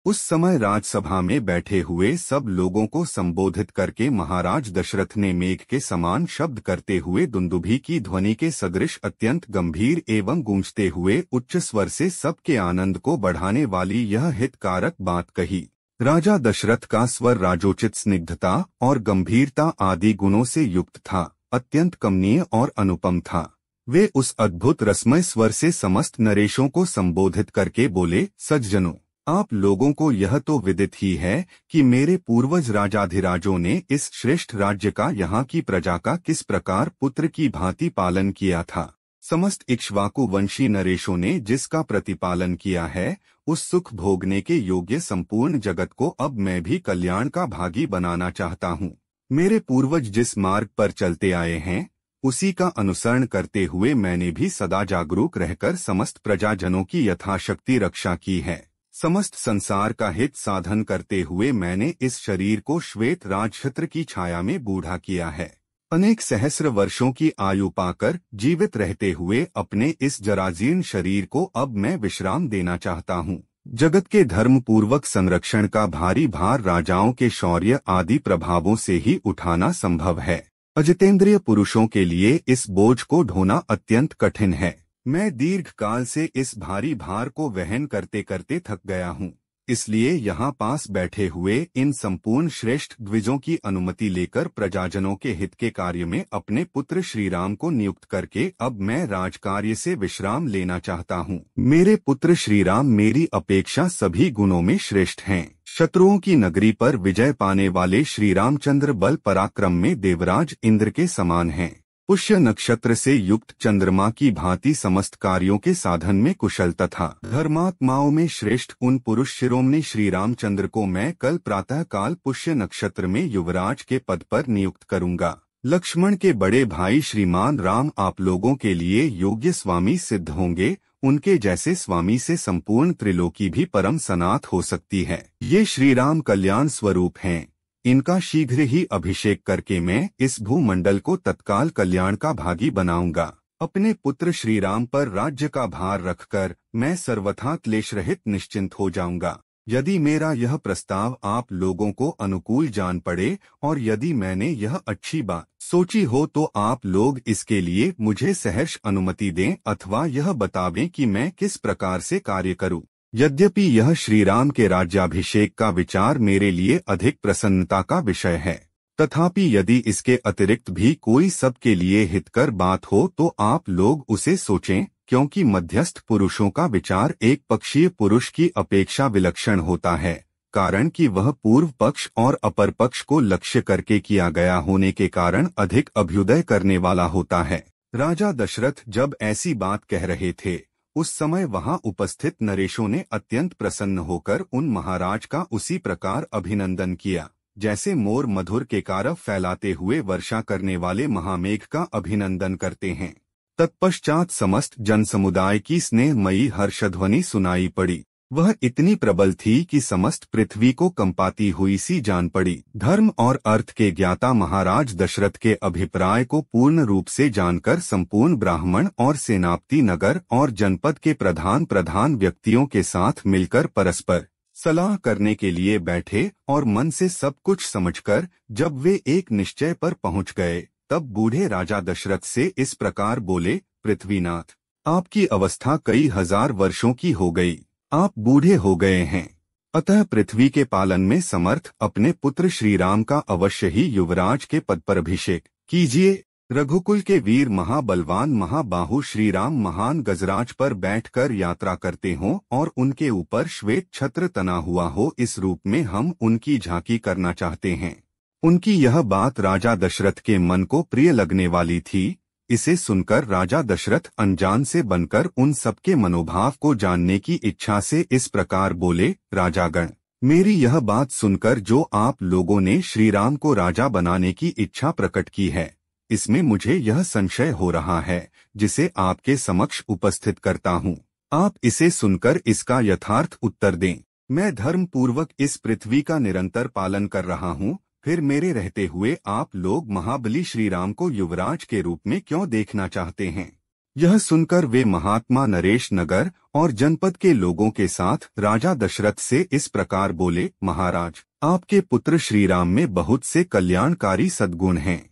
उस समय राजसभा में बैठे हुए सब लोगों को संबोधित करके महाराज दशरथ ने मेघ के समान शब्द करते हुए दुंदुभी की ध्वनि के सदृश अत्यंत गंभीर एवं गूंजते हुए उच्च स्वर से सबके आनंद को बढ़ाने वाली यह हितकारक बात कही। राजा दशरथ का स्वर राजोचित स्निग्धता और गंभीरता आदि गुणों से युक्त था, अत्यंत कमनीय और अनुपम था। वे उस अद्भुत रसमय स्वर से समस्त नरेशों को संबोधित करके बोले, सज्जनों, आप लोगों को यह तो विदित ही है कि मेरे पूर्वज राजाधिराजों ने इस श्रेष्ठ राज्य का यहाँ की प्रजा का किस प्रकार पुत्र की भांति पालन किया था। समस्त इक्ष्वाकु वंशी नरेशों ने जिसका प्रतिपालन किया है, उस सुख भोगने के योग्य संपूर्ण जगत को अब मैं भी कल्याण का भागी बनाना चाहता हूँ। मेरे पूर्वज जिस मार्ग पर चलते आए हैं, उसी का अनुसरण करते हुए मैंने भी सदा जागरूक रहकर समस्त प्रजाजनों की यथाशक्ति रक्षा की है। समस्त संसार का हित साधन करते हुए मैंने इस शरीर को श्वेत राजछत्र की छाया में बूढ़ा किया है। अनेक सहस्र वर्षों की आयु पाकर जीवित रहते हुए अपने इस जराजीर्ण शरीर को अब मैं विश्राम देना चाहता हूँ। जगत के धर्म पूर्वक संरक्षण का भारी भार राजाओं के शौर्य आदि प्रभावों से ही उठाना संभव है। अजितेंद्रिय पुरुषों के लिए इस बोझ को ढोना अत्यंत कठिन है। मैं दीर्घ काल से इस भारी भार को वहन करते करते थक गया हूँ। इसलिए यहाँ पास बैठे हुए इन संपूर्ण श्रेष्ठ द्विजों की अनुमति लेकर प्रजाजनों के हित के कार्य में अपने पुत्र श्रीराम को नियुक्त करके अब मैं राजकार्य से विश्राम लेना चाहता हूँ। मेरे पुत्र श्रीराम मेरी अपेक्षा सभी गुणों में श्रेष्ठ हैं। शत्रुओं की नगरी पर विजय पाने वाले श्रीरामचंद्र बल पराक्रम में देवराज इंद्र के समान हैं। पुष्य नक्षत्र से युक्त चंद्रमा की भांति समस्त कार्यों के साधन में कुशल तथा धर्मात्माओं में श्रेष्ठ उन पुरुष शिरोमणि श्री रामचंद्र को मैं कल प्रातः काल पुष्य नक्षत्र में युवराज के पद पर नियुक्त करूंगा। लक्ष्मण के बड़े भाई श्रीमान राम आप लोगों के लिए योग्य स्वामी सिद्ध होंगे। उनके जैसे स्वामी से संपूर्ण त्रिलोकी भी परम सनाथ हो सकती है। ये श्रीराम कल्याण स्वरूप हैं। इनका शीघ्र ही अभिषेक करके मैं इस भूमंडल को तत्काल कल्याण का भागी बनाऊंगा। अपने पुत्र श्रीराम पर राज्य का भार रखकर मैं सर्वथा क्लेश रहित निश्चिंत हो जाऊंगा। यदि मेरा यह प्रस्ताव आप लोगों को अनुकूल जान पड़े और यदि मैंने यह अच्छी बात सोची हो तो आप लोग इसके लिए मुझे सहर्ष अनुमति दें अथवा यह बतावें कि मैं किस प्रकार से कार्य करूं। यद्यपि यह श्रीराम के राज्याभिषेक का विचार मेरे लिए अधिक प्रसन्नता का विषय है, तथापि यदि इसके अतिरिक्त भी कोई सबके लिए हितकर बात हो तो आप लोग उसे सोचें, क्योंकि मध्यस्थ पुरुषों का विचार एक पक्षीय पुरुष की अपेक्षा विलक्षण होता है, कारण कि वह पूर्व पक्ष और अपर पक्ष को लक्ष्य करके किया गया होने के कारण अधिक अभ्युदय करने वाला होता है। राजा दशरथ जब ऐसी बात कह रहे थे, उस समय वहां उपस्थित नरेशों ने अत्यंत प्रसन्न होकर उन महाराज का उसी प्रकार अभिनंदन किया, जैसे मोर मधुर के कारव फैलाते हुए वर्षा करने वाले महामेघ का अभिनंदन करते हैं। तत्पश्चात समस्त जनसमुदाय की स्नेहमयी हर्षध्वनि सुनाई पड़ी। वह इतनी प्रबल थी कि समस्त पृथ्वी को कंपाती हुई सी जान पड़ी। धर्म और अर्थ के ज्ञाता महाराज दशरथ के अभिप्राय को पूर्ण रूप से जानकर संपूर्ण ब्राह्मण और सेनापति नगर और जनपद के प्रधान व्यक्तियों के साथ मिलकर परस्पर सलाह करने के लिए बैठे और मन से सब कुछ समझकर जब वे एक निश्चय पर पहुंच गए, तब बूढ़े राजा दशरथ से इस प्रकार बोले, पृथ्वीनाथ, आपकी अवस्था कई हजार वर्षों की हो गई। आप बूढ़े हो गए हैं, अतः पृथ्वी के पालन में समर्थ अपने पुत्र श्रीराम का अवश्य ही युवराज के पद पर अभिषेक कीजिए। रघुकुल के वीर महाबलवान महाबाहु श्रीराम महान गजराज पर बैठकर यात्रा करते हों और उनके ऊपर श्वेत छत्र तना हुआ हो, इस रूप में हम उनकी झांकी करना चाहते हैं। उनकी यह बात राजा दशरथ के मन को प्रिय लगने वाली थी। इसे सुनकर राजा दशरथ अनजान से बनकर उन सबके मनोभाव को जानने की इच्छा से इस प्रकार बोले, राजागण, मेरी यह बात सुनकर जो आप लोगों ने श्रीराम को राजा बनाने की इच्छा प्रकट की है, इसमें मुझे यह संशय हो रहा है, जिसे आपके समक्ष उपस्थित करता हूँ। आप इसे सुनकर इसका यथार्थ उत्तर दें। मैं धर्म पूर्वक इस पृथ्वी का निरंतर पालन कर रहा हूँ, फिर मेरे रहते हुए आप लोग महाबली श्रीराम को युवराज के रूप में क्यों देखना चाहते हैं? यह सुनकर वे महात्मा नरेश नगर और जनपद के लोगों के साथ राजा दशरथ से इस प्रकार बोले, महाराज, आपके पुत्र श्रीराम में बहुत से कल्याणकारी सद्गुण हैं।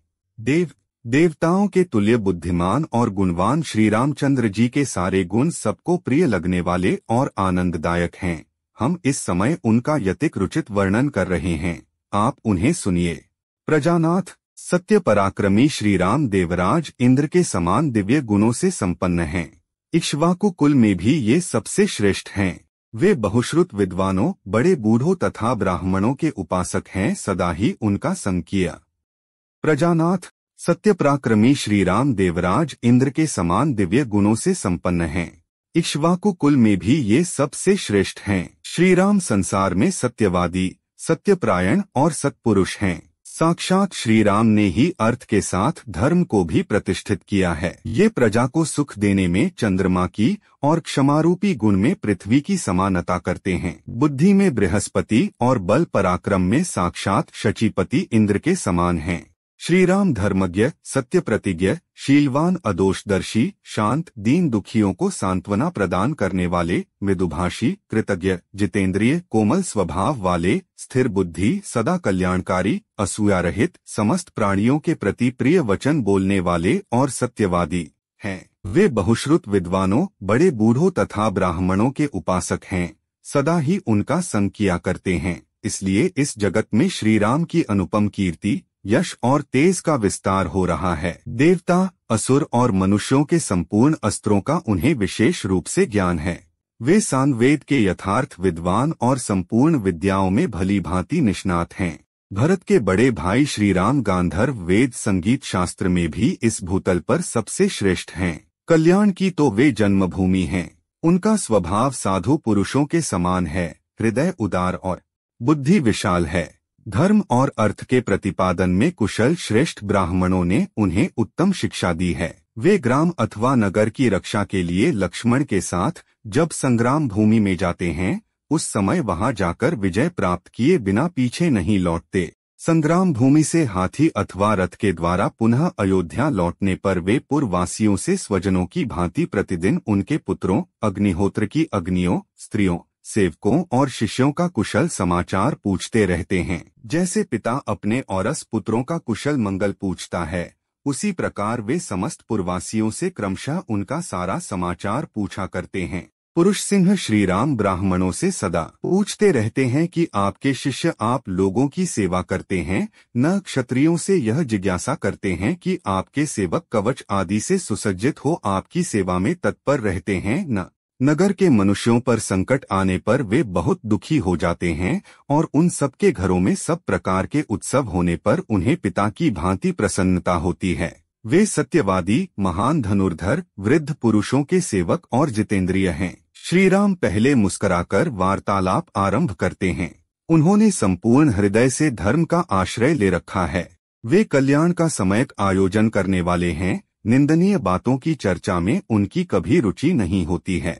देवताओं के तुल्य बुद्धिमान और गुणवान श्री रामचंद्र जी के सारे गुण सबको प्रिय लगने वाले और आनंददायक हैं। हम इस समय उनका यतिक रुचित वर्णन कर रहे हैं, आप उन्हें सुनिए। प्रजानाथ, सत्य पराक्रमी श्री राम देवराज इंद्र के समान दिव्य गुणों से संपन्न हैं। इक्ष्वाकु कुल में भी ये सबसे श्रेष्ठ हैं। वे बहुश्रुत विद्वानों, बड़े बूढ़ों तथा ब्राह्मणों के उपासक हैं, सदा ही उनका संग किया। प्रजानाथ, सत्य पराक्रमी श्री राम देवराज इंद्र के समान दिव्य गुणों से संपन्न हैं। इक्ष्वाकु कुल में भी ये सबसे श्रेष्ठ हैं। श्री राम संसार में सत्यवादी, सत्यपरायण और सत्पुरुष हैं। साक्षात श्री राम ने ही अर्थ के साथ धर्म को भी प्रतिष्ठित किया है। ये प्रजा को सुख देने में चंद्रमा की और क्षमारूपी गुण में पृथ्वी की समानता करते हैं। बुद्धि में बृहस्पति और बल पराक्रम में साक्षात शचीपति इंद्र के समान हैं। श्री राम धर्मज्ञ, सत्य प्रतिज्ञ, शीलवान, अदोषदर्शी, शांत, दीन दुखियों को सांत्वना प्रदान करने वाले, मृदुभाषी, कृतज्ञ, जितेंद्रिय, कोमल स्वभाव वाले, स्थिर बुद्धि, सदा कल्याणकारी, असूया रहित, समस्त प्राणियों के प्रति प्रिय वचन बोलने वाले और सत्यवादी हैं। वे बहुश्रुत विद्वानों, बड़े बूढ़ों तथा ब्राह्मणों के उपासक हैं, सदा ही उनका संग किया करते हैं। इसलिए इस जगत में श्री राम की अनुपम कीर्ति, यश और तेज का विस्तार हो रहा है। देवता, असुर और मनुष्यों के संपूर्ण अस्त्रों का उन्हें विशेष रूप से ज्ञान है। वे सामवेद के यथार्थ विद्वान और संपूर्ण विद्याओं में भली भांति निष्णात हैं। भरत के बड़े भाई श्री राम गांधर्व वेद संगीत शास्त्र में भी इस भूतल पर सबसे श्रेष्ठ हैं। कल्याण की तो वे जन्मभूमि हैं। उनका स्वभाव साधु पुरुषों के समान है, हृदय उदार और बुद्धि विशाल है। धर्म और अर्थ के प्रतिपादन में कुशल श्रेष्ठ ब्राह्मणों ने उन्हें उत्तम शिक्षा दी है। वे ग्राम अथवा नगर की रक्षा के लिए लक्ष्मण के साथ जब संग्राम भूमि में जाते हैं, उस समय वहां जाकर विजय प्राप्त किए बिना पीछे नहीं लौटते। संग्राम भूमि से हाथी अथवा रथ के द्वारा पुनः अयोध्या लौटने पर वे पूर्ववासियों से स्वजनों की भांति प्रतिदिन उनके पुत्रों, अग्निहोत्र की अग्नियों, स्त्रियों, सेवकों और शिष्यों का कुशल समाचार पूछते रहते हैं। जैसे पिता अपने औरस पुत्रों का कुशल मंगल पूछता है, उसी प्रकार वे समस्त पुरवासियों से क्रमशः उनका सारा समाचार पूछा करते हैं। पुरुष सिंह श्री राम ब्राह्मणों से सदा पूछते रहते हैं कि आपके शिष्य आप लोगों की सेवा करते हैं, न क्षत्रियों से यह जिज्ञासा करते हैं कि आपके सेवक कवच आदि से सुसज्जित हो आपकी सेवा में तत्पर रहते हैं न। नगर के मनुष्यों पर संकट आने पर वे बहुत दुखी हो जाते हैं और उन सबके घरों में सब प्रकार के उत्सव होने पर उन्हें पिता की भांति प्रसन्नता होती है। वे सत्यवादी, महान धनुर्धर, वृद्ध पुरुषों के सेवक और जितेंद्रिय हैं। श्री राम पहले मुस्कुराकर वार्तालाप आरंभ करते हैं। उन्होंने संपूर्ण हृदय से धर्म का आश्रय ले रखा है। वे कल्याण का समयक आयोजन करने वाले हैं। निंदनीय बातों की चर्चा में उनकी कभी रुचि नहीं होती है।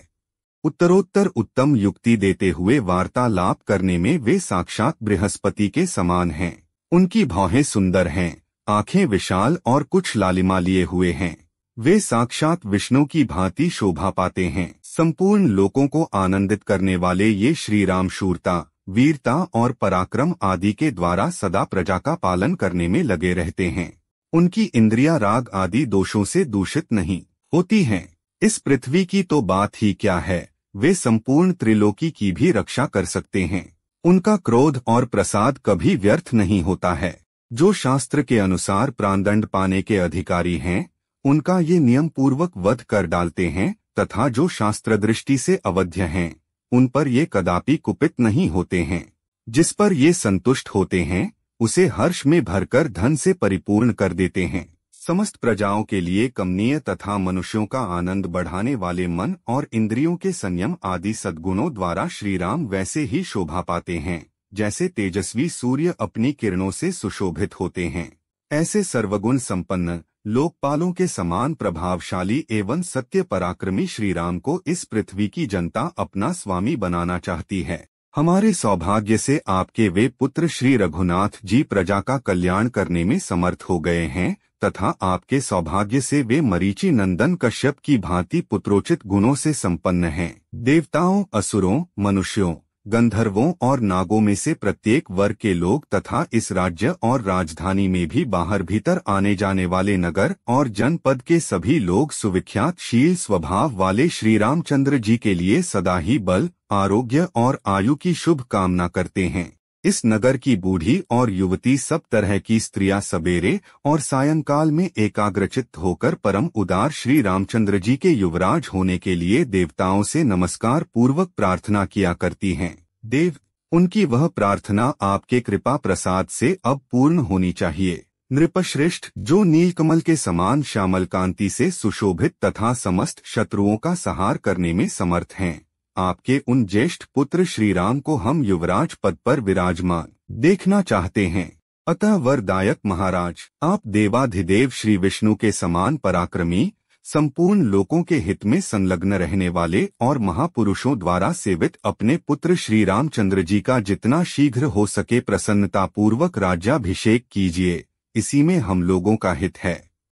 उत्तरोत्तर उत्तम युक्ति देते हुए वार्तालाप करने में वे साक्षात बृहस्पति के समान हैं। उनकी भौहें सुंदर हैं, आंखें विशाल और कुछ लालिमा लिए हुए हैं। वे साक्षात विष्णु की भांति शोभा पाते हैं। संपूर्ण लोगों को आनंदित करने वाले ये श्री राम शूरता, वीरता और पराक्रम आदि के द्वारा सदा प्रजा का पालन करने में लगे रहते हैं। उनकी इंद्रियां राग आदि दोषों से दूषित नहीं होती हैं। इस पृथ्वी की तो बात ही क्या है, वे संपूर्ण त्रिलोकी की भी रक्षा कर सकते हैं। उनका क्रोध और प्रसाद कभी व्यर्थ नहीं होता है। जो शास्त्र के अनुसार प्राणदंड पाने के अधिकारी हैं, उनका ये नियम पूर्वक वध कर डालते हैं, तथा जो शास्त्र दृष्टि से अवध्य हैं, उन पर ये कदापि कुपित नहीं होते हैं। जिस पर ये संतुष्ट होते हैं, उसे हर्ष में भरकर धन से परिपूर्ण कर देते हैं। समस्त प्रजाओं के लिए कमनीय तथा मनुष्यों का आनंद बढ़ाने वाले मन और इंद्रियों के संयम आदि सद्गुणों द्वारा श्री राम वैसे ही शोभा पाते हैं, जैसे तेजस्वी सूर्य अपनी किरणों से सुशोभित होते हैं। ऐसे सर्वगुण संपन्न, लोकपालों के समान प्रभावशाली एवं सत्य पराक्रमी श्री राम को इस पृथ्वी की जनता अपना स्वामी बनाना चाहती है। हमारे सौभाग्य से आपके वे पुत्र श्री रघुनाथ जी प्रजा का कल्याण करने में समर्थ हो गए हैं, तथा आपके सौभाग्य से वे मरीचि नंदन कश्यप की भांति पुत्रोचित गुणों से संपन्न हैं। देवताओं, असुरों, मनुष्यों, गंधर्वों और नागों में से प्रत्येक वर्ग के लोग तथा इस राज्य और राजधानी में भी बाहर भीतर आने जाने वाले नगर और जनपद के सभी लोग सुविख्यात शील स्वभाव वाले श्री रामचंद्र जी के लिए सदा ही बल, आरोग्य और आयु की शुभ कामना करते हैं। इस नगर की बूढ़ी और युवती सब तरह की स्त्रियां सवेरे और सायंकाल में एकाग्रचित्त होकर परम उदार श्री रामचंद्र जी के युवराज होने के लिए देवताओं से नमस्कार पूर्वक प्रार्थना किया करती हैं। देव, उनकी वह प्रार्थना आपके कृपा प्रसाद से अब पूर्ण होनी चाहिए। नृपश्रेष्ठ, जो नीलकमल के समान श्यामल कांति से सुशोभित तथा समस्त शत्रुओं का संहार करने में समर्थ हैं, आपके उन ज्येष्ठ पुत्र श्री राम को हम युवराज पद पर विराजमान देखना चाहते हैं। अतः वरदायक महाराज, आप देवाधिदेव श्री विष्णु के समान पराक्रमी, संपूर्ण लोकों के हित में संलग्न रहने वाले और महापुरुषों द्वारा सेवित अपने पुत्र श्री रामचंद्र जी का जितना शीघ्र हो सके प्रसन्नतापूर्वक राज्याभिषेक कीजिए, इसी में हम लोगों का हित है।